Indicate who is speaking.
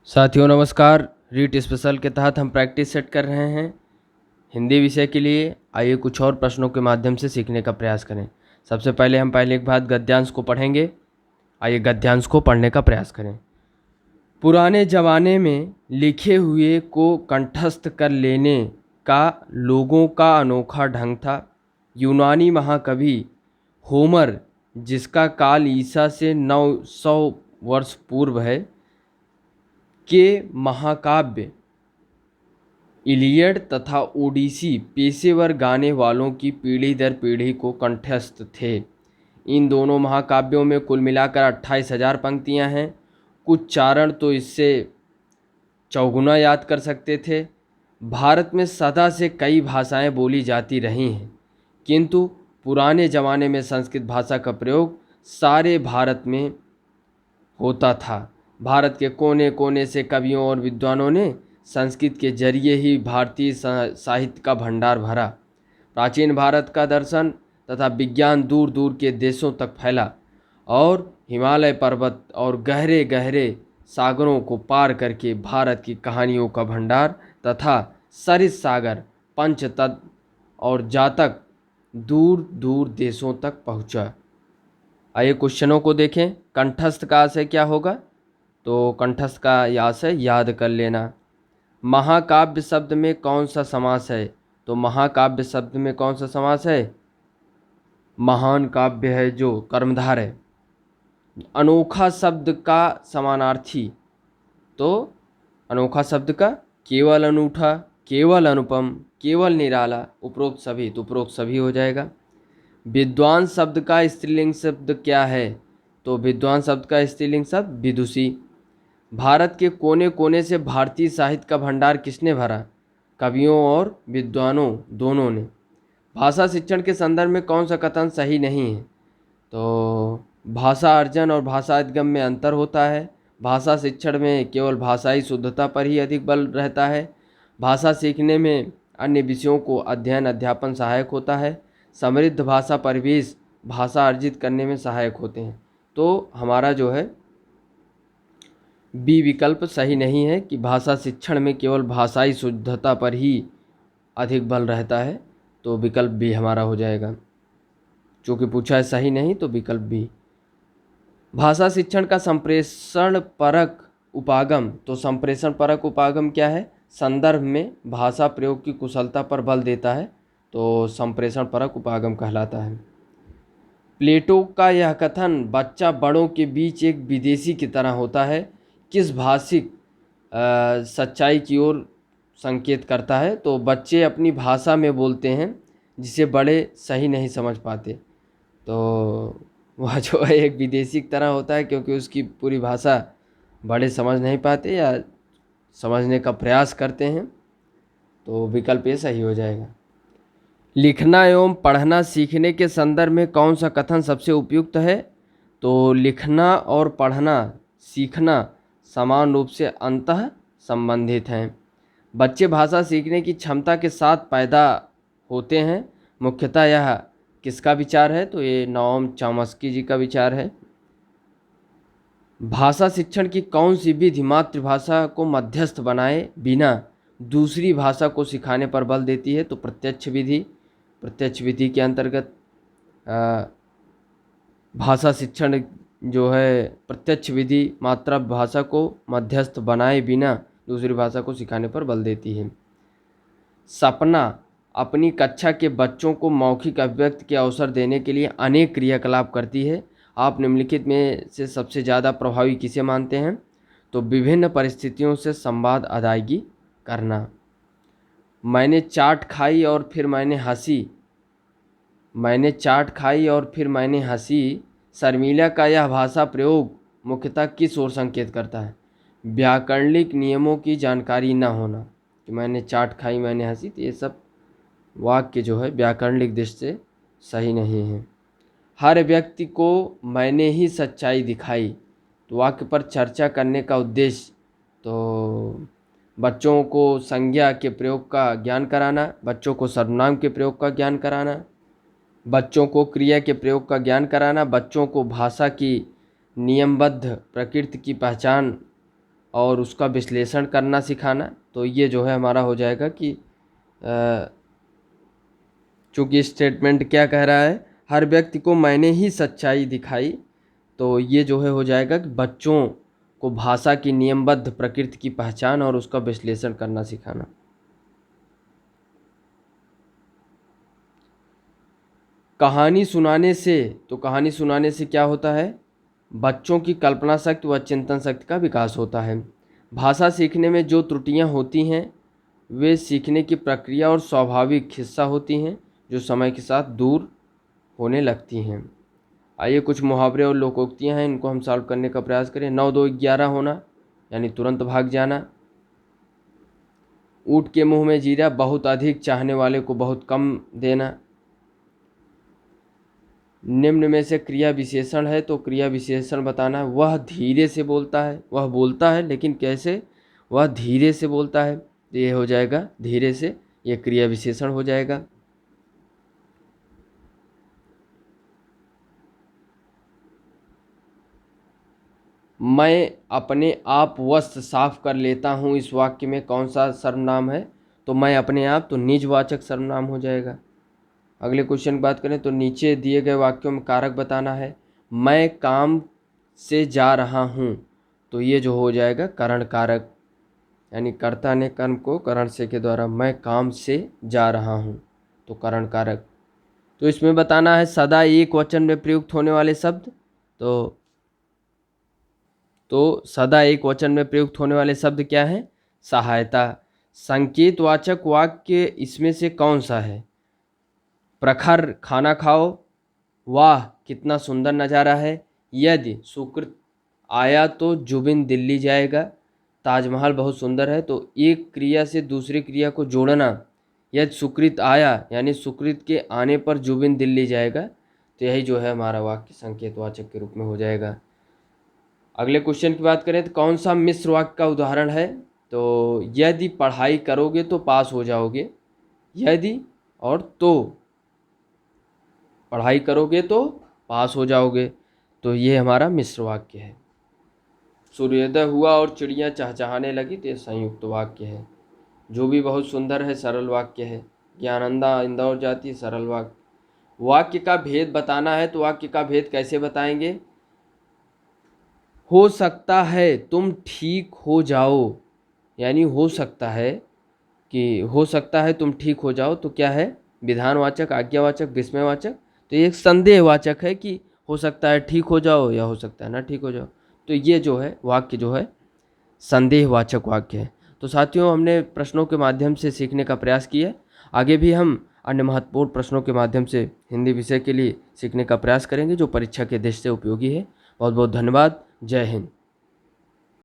Speaker 1: साथियों नमस्कार। रीट स्पेशल के तहत हम प्रैक्टिस सेट कर रहे हैं हिंदी विषय के लिए। आइए कुछ और प्रश्नों के माध्यम से सीखने का प्रयास करें। सबसे पहले हम पहले एक बार गद्यांश को पढ़ेंगे। आइए गद्यांश को पढ़ने का प्रयास करें। पुराने ज़माने में लिखे हुए को कंठस्थ कर लेने का लोगों का अनोखा ढंग था। यूनानी महाकवि होमर, जिसका काल ईसा से 900 वर्ष पूर्व है, के महाकाव्य इलियड तथा ओडिसी पेशेवर गाने वालों की पीढ़ी दर पीढ़ी को कंठस्थ थे। इन दोनों महाकाव्यों में कुल मिलाकर 28,000 पंक्तियां हैं। कुछ चारण तो इससे चौगुना याद कर सकते थे। भारत में सदा से कई भाषाएं बोली जाती रही हैं, किंतु पुराने ज़माने में संस्कृत भाषा का प्रयोग सारे भारत में होता था। भारत के कोने कोने से कवियों और विद्वानों ने संस्कृत के जरिए ही भारतीय साहित्य का भंडार भरा। प्राचीन भारत का दर्शन तथा विज्ञान दूर दूर के देशों तक फैला और हिमालय पर्वत और गहरे गहरे सागरों को पार करके भारत की कहानियों का भंडार तथा सरित सागर, पंचतत्व और जातक दूर दूर देशों तक पहुँचा। आइए क्वेश्चनों को देखें। कंठस्थ का आशय क्या होगा? तो कंठस्थ का आशय याद कर लेना। महाकाव्य शब्द में कौन सा समास है? तो महाकाव्य शब्द में कौन सा समास है? महान काव्य है जो कर्मधार है। अनोखा शब्द का समानार्थी, तो अनोखा शब्द का केवल अनूठा, केवल अनुपम, केवल निराला, उपरोक्त सभी, तो उपरोक्त सभी हो जाएगा। विद्वान शब्द का स्त्रीलिंग शब्द क्या है? तो विद्वान शब्द का स्त्रीलिंग शब्द विदुषी। भारत के कोने कोने से भारतीय साहित्य का भंडार किसने भरा? कवियों और विद्वानों दोनों ने। भाषा शिक्षण के संदर्भ में कौन सा कथन सही नहीं है? तो भाषा अर्जन और भाषा अधिगम में अंतर होता है। भाषा शिक्षण में केवल भाषाई शुद्धता पर ही अधिक बल रहता है। भाषा सीखने में अन्य विषयों को अध्ययन अध्यापन सहायक होता है। समृद्ध भाषा परिवेश भाषा अर्जित करने में सहायक होते हैं। तो हमारा जो है बी विकल्प सही नहीं है कि भाषा शिक्षण में केवल भाषाई शुद्धता पर ही अधिक बल रहता है। तो विकल्प बी हमारा हो जाएगा। चूँकि पूछा है सही नहीं, तो विकल्प बी। भाषा शिक्षण का संप्रेषण परक उपागम, तो संप्रेषण परक उपागम क्या है? संदर्भ में भाषा प्रयोग की कुशलता पर बल देता है, तो संप्रेषण परक उपागम कहलाता है। प्लेटो का यह कथन बच्चा बड़ों के बीच एक विदेशी की तरह होता है किस भाषिक सच्चाई की ओर संकेत करता है? तो बच्चे अपनी भाषा में बोलते हैं जिसे बड़े सही नहीं समझ पाते। तो वह जो है एक विदेशी की तरह होता है क्योंकि उसकी पूरी भाषा बड़े समझ नहीं पाते या समझने का प्रयास करते हैं। तो विकल्प ये सही हो जाएगा। लिखना एवं पढ़ना सीखने के संदर्भ में कौन सा कथन सबसे उपयुक्त है? तो लिखना और पढ़ना सीखना समान रूप से अंतः संबंधित हैं। बच्चे भाषा सीखने की क्षमता के साथ पैदा होते हैं। मुख्यतः यह किसका विचार है? तो ये नोम चॉम्स्की जी का विचार है। भाषा शिक्षण की कौन सी विधि मातृभाषा को मध्यस्थ बनाए बिना दूसरी भाषा को सिखाने पर बल देती है? तो प्रत्यक्ष विधि। प्रत्यक्ष विधि के अंतर्गत भाषा शिक्षण जो है प्रत्यक्ष विधि मातृभाषा को मध्यस्थ बनाए बिना दूसरी भाषा को सिखाने पर बल देती है। सपना अपनी कक्षा के बच्चों को मौखिक अभिव्यक्ति के अवसर देने के लिए अनेक क्रियाकलाप करती है। आप निम्नलिखित में से सबसे ज़्यादा प्रभावी किसे मानते हैं? तो विभिन्न परिस्थितियों से संवाद अदायगी करना। मैंने चाट खाई और फिर मैंने हंसी, मैंने चाट खाई और फिर मैंने हंसी, शर्मिला का यह भाषा प्रयोग मुख्यतः किस ओर संकेत करता है? व्याकरणिक नियमों की जानकारी न होना, कि मैंने चाट खाई मैंने हंसी, तो ये सब वाक्य जो है व्याकरणिक दृष्टि से सही नहीं है। हर व्यक्ति को मैंने ही सच्चाई दिखाई, तो वाक्य पर चर्चा करने का उद्देश्य तो बच्चों को संज्ञा के प्रयोग का ज्ञान कराना, बच्चों को सर्वनाम के प्रयोग का ज्ञान कराना, बच्चों को क्रिया के प्रयोग का ज्ञान कराना, बच्चों को भाषा की नियमबद्ध प्रकृति की पहचान और उसका विश्लेषण करना सिखाना। तो ये जो है हमारा हो जाएगा कि चूँकि स्टेटमेंट क्या कह रहा है, हर व्यक्ति को मैंने ही सच्चाई दिखाई। तो ये जो है हो जाएगा कि बच्चों को भाषा की नियमबद्ध प्रकृति की पहचान और उसका विश्लेषण करना सिखाना। कहानी सुनाने से, तो कहानी सुनाने से क्या होता है, बच्चों की कल्पना शक्ति व चिंतन शक्ति का विकास होता है। भाषा सीखने में जो त्रुटियां होती हैं वे सीखने की प्रक्रिया और स्वाभाविक हिस्सा होती हैं जो समय के साथ दूर होने लगती हैं। आइए कुछ मुहावरे और लोकोक्तियां हैं, इनको हम सॉल्व करने का प्रयास करें। 9 2 11 होना यानी तुरंत भाग जाना। ऊँट के मुंह में जीरा, बहुत अधिक चाहने वाले को बहुत कम देना। निम्न में से क्रिया विशेषण है तो क्रिया विशेषण बताना है। वह धीरे से बोलता है, वह बोलता है लेकिन कैसे, वह धीरे से बोलता है। ये हो जाएगा धीरे से, ये क्रिया विशेषण हो जाएगा। मैं अपने आप वस्त्र साफ कर लेता हूँ, इस वाक्य में कौन सा सर्वनाम है, तो मैं अपने आप, तो निजवाचक सर्वनाम हो जाएगा। अगले क्वेश्चन की बात करें तो नीचे दिए गए वाक्यों में कारक बताना है। मैं काम से जा रहा हूँ, तो ये जो हो जाएगा करण कारक, यानी कर्ता ने कर्म को करण से के द्वारा, मैं काम से जा रहा हूँ, तो करण कारक। तो इसमें बताना है सदा एक वचन में प्रयुक्त होने वाले शब्द। तो सदा एक वचन में प्रयुक्त होने वाले शब्द क्या है, सहायता। संकेतवाचक वाक्य इसमें से कौन सा है, प्रखर खाना खाओ, वाह कितना सुंदर नज़ारा है, यदि सुकृत आया तो जुबिन दिल्ली जाएगा, ताजमहल बहुत सुंदर है। तो एक क्रिया से दूसरी क्रिया को जोड़ना, यदि सुकृत आया यानी सुकृत के आने पर जुबिन दिल्ली जाएगा, तो यही जो है हमारा वाक्य संकेतवाचक के रूप में हो जाएगा। अगले क्वेश्चन की बात करें तो कौन सा मिश्र वाक्य का उदाहरण है, तो यदि पढ़ाई करोगे तो पास हो जाओगे, यदि और तो, पढ़ाई करोगे तो पास हो जाओगे, तो ये हमारा मिश्र वाक्य है। सूर्योदय हुआ और चिड़ियाँ चहचहाने लगी, तो ये संयुक्त वाक्य है। जो भी बहुत सुंदर है सरल वाक्य है। ज्ञानंदा इंदौर जाती है, सरल वाक्य। वाक्य का भेद बताना है तो वाक्य का भेद कैसे बताएंगे, हो सकता है तुम ठीक हो जाओ, यानी हो सकता है कि हो सकता है तुम ठीक हो जाओ, तो क्या है, विधानवाचक, आज्ञावाचक, विस्मयवाचक। तो ये एक संदेहवाचक है कि हो सकता है ठीक हो जाओ या हो सकता है ना ठीक हो जाओ। तो ये जो है वाक्य जो है संदेहवाचक वाक्य है। तो साथियों हमने प्रश्नों के माध्यम से सीखने का प्रयास किया, आगे भी हम अन्य महत्वपूर्ण प्रश्नों के माध्यम से हिंदी विषय के लिए सीखने का प्रयास करेंगे जो परीक्षा के दृष्टि से उपयोगी है। बहुत बहुत धन्यवाद। जय हिंद।